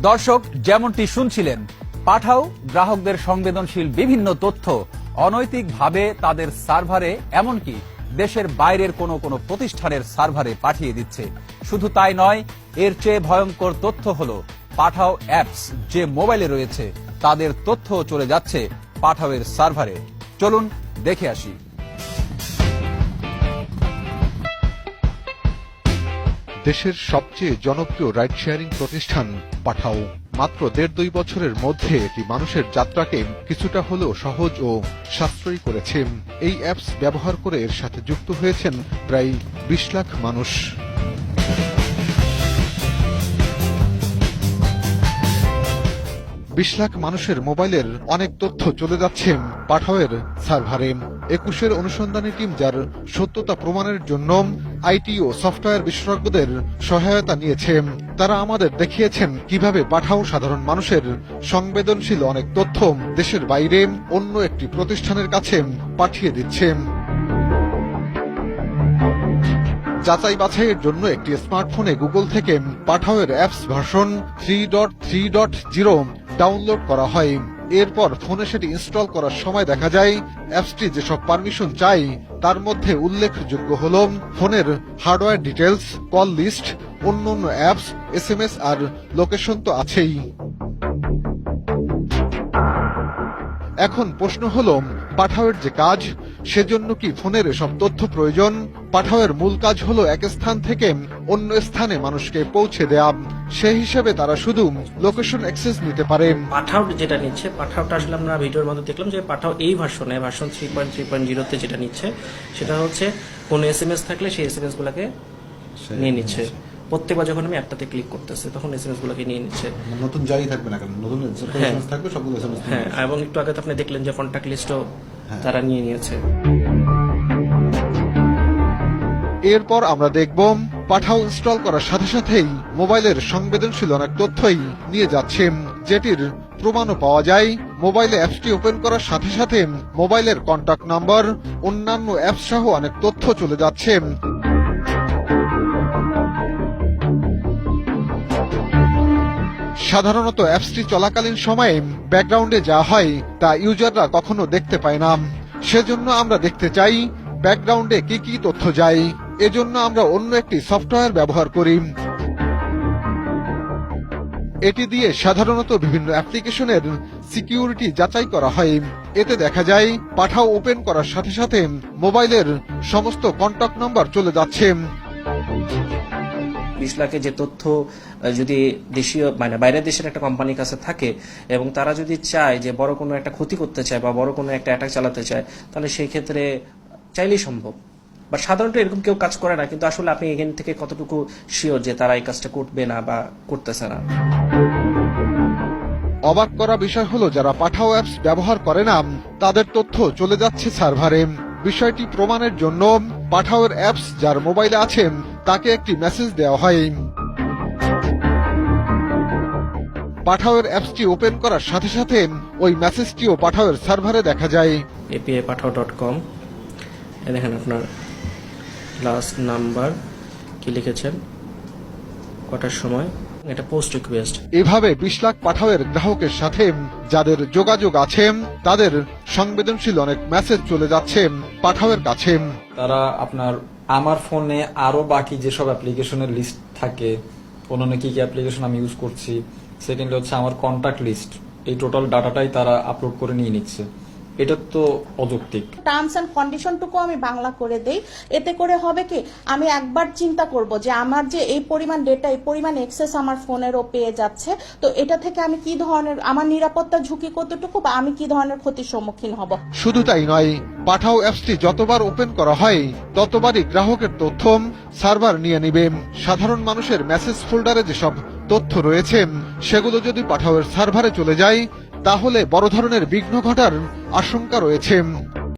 দর্শক, যেমনটি শুনছিলেন, পাঠাও গ্রাহকদের সংবেদনশীল বিভিন্ন তথ্য অনৈতিকভাবে তাদের সার্ভারে, এমনকি দেশের বাইরের কোনো প্রতিষ্ঠানের সার্ভারে পাঠিয়ে দিচ্ছে। শুধু তাই নয়, এর চেয়ে ভয়ঙ্কর তথ্য হলো পাঠাও অ্যাপস যে মোবাইলে রয়েছে তাদের তথ্য চলে যাচ্ছে পাঠাওয়ের সার্ভারে। চলুন দেখে আসি। দেশের সবচেয়ে জনপ্রিয় রাইড শেয়ারিং প্রতিষ্ঠান পাঠাও মাত্র ১.৫-২ বছরের মধ্যে এটি মানুষের যাত্রাকে কিছুটা হলেও সহজ ও সাশ্রয়ী করেছে। এই অ্যাপস ব্যবহার করে এর সাথে যুক্ত হয়েছেন প্রায় ২০ লাখ মানুষ। ২০ লাখ মানুষের মোবাইলের অনেক তথ্য চলে যাচ্ছে পাঠাওয়ের সার্ভারে। ২১-এর অনুসন্ধানী টিম, যার সত্যতা প্রমাণের জন্য আইটি ও সফটওয়্যার বিশেষজ্ঞদের সহায়তা নিয়েছে, তারা আমাদের দেখিয়েছেন কিভাবে পাঠাও সাধারণ মানুষের সংবেদনশীল অনেক তথ্য দেশের বাইরে অন্য একটি প্রতিষ্ঠানের কাছে পাঠিয়ে দিচ্ছে। যাচাই বাছাইয়ের জন্য একটি স্মার্টফোনে গুগল থেকে পাঠাওয়ের অ্যাপস ভার্সন 3.3.0 ডাউনলোড করা হয়। এরপর ফোনে সেটি ইনস্টল করার সময় দেখা যায় অ্যাপসটি যেসব পারমিশন চাই তার মধ্যে উল্লেখযোগ্য হল ফোনের হার্ডওয়্যার ডিটেলস, কল লিস্ট, অন্যান্য অ্যাপস, SMS আর লোকেশন তো আছেই। এখন প্রশ্ন হলো, পাঠাওয়ের যে কাজ, সেজন্য কি ফোনের এসব তথ্য প্রয়োজন? পাঠাওয়ের মূল কাজ হলো এক স্থান থেকে অন্য স্থানে মানুষকে পৌঁছে দেয়া। সেই হিসেবে তারা শুধু লোকেশন অ্যাক্সেস নিতে পারে। পাঠাও যেটা নিচ্ছে, পাঠাওটা আসলে আমরা ভিডিওর মধ্যে দেখলাম যে পাঠাও এই ভার্সন 3.3.0 তে যেটা নিচ্ছে সেটা হচ্ছে কোনো SMS থাকলে সেই SMS গুলাকে নিয়ে নিচ্ছে। প্রত্যেকবার যখন আমি অ্যাপটাতে ক্লিক করতেছি তখন SMS গুলোকে নিয়ে নিচ্ছে। নতুন যাই থাকবে না কেন, নতুন SMS থাকবে সবগুলো SMS। হ্যাঁ, এবং একটু আগে তো আপনি দেখলেন যে কন্টাক্ট লিস্টও তারা নিয়ে নিয়েছে। এরপর আমরা দেখব পাঠাও ইনস্টল করার সাথে সাথেই মোবাইলের সংবেদনশীল অনেক তথ্যই নিয়ে যাচ্ছে, যেটির প্রমাণও পাওয়া যায়। মোবাইলে অ্যাপসটি ওপেন করার সাথে সাথে মোবাইলের কন্টাক্ট নাম্বার, অন্যান্য অ্যাপস সহ অনেক তথ্য চলে যাচ্ছে। সাধারণত অ্যাপসটি চলাকালীন সময়ে ব্যাকগ্রাউন্ডে যা হয় তা ইউজাররা কখনো দেখতে পায় না। সেজন্য আমরা দেখতে চাই ব্যাকগ্রাউন্ডে কি কি তথ্য যায়। এজন্য আমরা অন্য একটি সফটওয়্যার ব্যবহার করি। এটি দিয়ে সাধারণত বিভিন্ন অ্যাপ্লিকেশনের সিকিউরিটি যাচাই করা হয়। এতে দেখা যায় পাঠাও ওপেন করার সাথে সাথে মোবাইলের সমস্ত কন্টাক্ট নাম্বার চলে যাচ্ছে। ২০ লাখের যে তথ্য যদি দেশীয় বাইরের দেশের একটা কোম্পানির কাছে থাকে এবং তারা যদি চায় যে বড় কোনো একটা ক্ষতি করতে চায় বা বড় কোনো একটা অ্যাটাক চালাতে চায়, তাহলে সেই ক্ষেত্রে চাইলেই সম্ভব। বা সাধারণত এরকম কেউ কাজ করে না, কিন্তু আসলে আপনি এখান থেকে কতটুকু শিওর যে তারা এই কাজটা করবে না বা করতেছে না। অবাক করা বিষয় হলো, যারা পাঠাও অ্যাপস ব্যবহার করে না তাদের তথ্য চলে যাচ্ছে সার্ভারে। বিষয়টি প্রমাণের জন্য পাঠাওয়ের অ্যাপস যার মোবাইলে আছে তাকে একটি মেসেজ দেওয়া হয়। পাঠাওয়ের অ্যাপসটি ওপেন করার সাথে সাথে ওই মেসেজটিও পাঠাওয়ের সার্ভারে দেখা যায়। api-pathao.com, দেখেন আপনার লাস্ট নাম্বার কি লিখেছেন, কটার সময়, এটা পোস্ট রিকোয়েস্ট। এভাবে ২০ লাখ পাঠাওয়ের গ্রাহকের সাথে যাদের যোগাযোগ আছে তাদের সংবেদনশীল অনেক মেসেজ চলে যাচ্ছে পাঠাওয়ের কাছে। তারা আপনার আমার ফোনে আরো বাকি যেসব অ্যাপ্লিকেশনের লিস্ট থাকে, অন্যান্য কি কি অ্যাপ্লিকেশন আমি ইউজ করছি, সেকেন্ডলি হচ্ছে আমার কন্টাক্ট লিস্ট, এই টোটাল ডাটাটাই তারা আপলোড করে নিয়ে নিচ্ছে। এটা তো অযৌক্তিক। টার্মস এন্ড কন্ডিশনটুকু আমি বাংলা করে দেই। এতে করে হবে কি, আমি একবার চিন্তা করব যে আমার যে এই পরিমাণ ডেটা, এই পরিমাণ এক্সেস আমার ফোনেরও পেয়ে যাচ্ছে, তো এটা থেকে আমি কি ধরনের, আমার নিরাপত্তা ঝুঁকি কতটুকু বা আমি কি ধরনের ক্ষতির সম্মুখীন হব। শুধু তাই নয়, পাঠাও অ্যাপসটি যতবার ওপেন করা হয় ততবারই গ্রাহকের তথ্য সার্ভার নিয়ে নেবে। সাধারণ মানুষের মেসেজ ফোল্ডারে যেসব তথ্য রয়েছে সেগুলো যদি পাঠাওয়ের সার্ভারে চলে যায় তাহলে বড় ধরনের বিঘ্ন ঘটার আশঙ্কা রয়েছে।